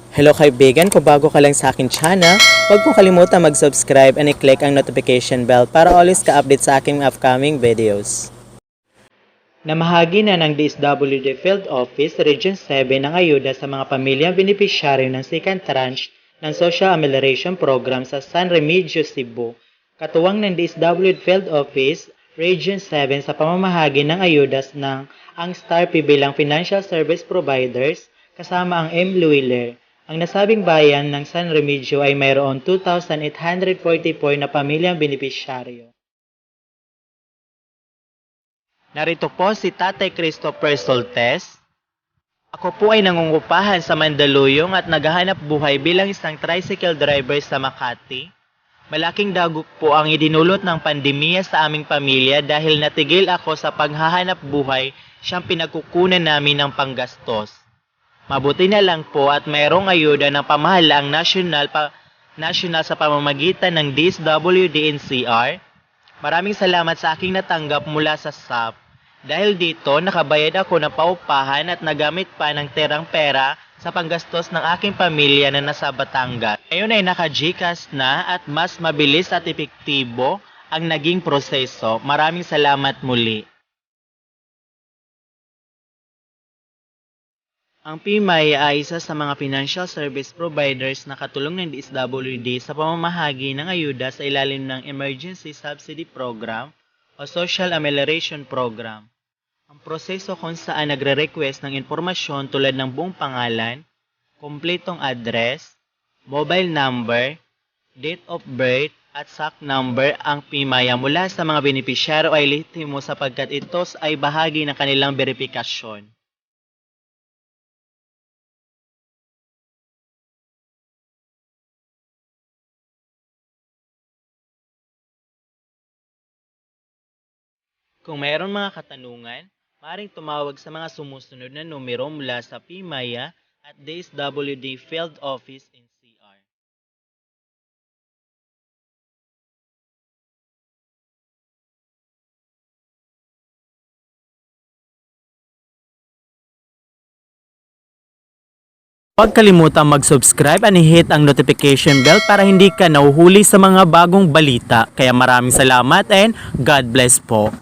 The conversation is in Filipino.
Hello kaibigan, kung bago ka lang sa akin channel, huwag po kalimutan mag-subscribe and i-click ang notification bell para always ka-update sa aking upcoming videos. Namahagi na ng DSWD Field Office Region 7 ng ayuda sa mga pamilyang benepisyaryo ng second tranche ng Social Amelioration Program sa San Remigio, Cebu. Katuwang ng DSWD Field Office Region 7 sa pamamahagi ng ayudas ng ang STARP bilang Financial Service Providers kasama ang M. Luiler. Ang nasabing bayan ng San Remigio ay mayroon 2,844 na pamilyang benepisyaryo. Narito po si Tatay Christopher Soltes. Ako po ay nangungupahan sa Mandaluyong at naghahanap buhay bilang isang tricycle driver sa Makati. Malaking dagok po ang idinulot ng pandemya sa aming pamilya dahil natigil ako sa paghahanap buhay, siyang pinagkukunan namin ng panggastos. Mabuti na lang po at mayroong ayuda ng pamahalaang nasyonal sa pamamagitan ng DSWD NCR. Maraming salamat sa aking natanggap mula sa SAP. Dahil dito, nakabayad ako ng paupahan at nagamit pa ng tirang pera sa panggastos ng aking pamilya na nasa Batangas. Ngayon ay naka-GCash na at mas mabilis at epektibo ang naging proseso. Maraming salamat muli. Ang PMI ay isa sa mga financial service providers na katulong ng DSWD sa pamamahagi ng ayuda sa ilalim ng Emergency Subsidy Program o Social Amelioration Program. Ang proseso kung saan nagre-request ng impormasyon tulad ng buong pangalan, kumpletong address, mobile number, date of birth, at SAC number ang PMI mula sa mga benepisyaryo ay lehitimo sapagkat ito ay bahagi ng kanilang verifikasyon. Kung mayroon mga katanungan, maaaring tumawag sa mga sumusunod na numero mula sa PMIA at DSWD Field Office NCR. Huwag kalimutang mag-subscribe and i-hit ang notification bell para hindi ka nahuhuli sa mga bagong balita. Kaya maraming salamat and God bless po.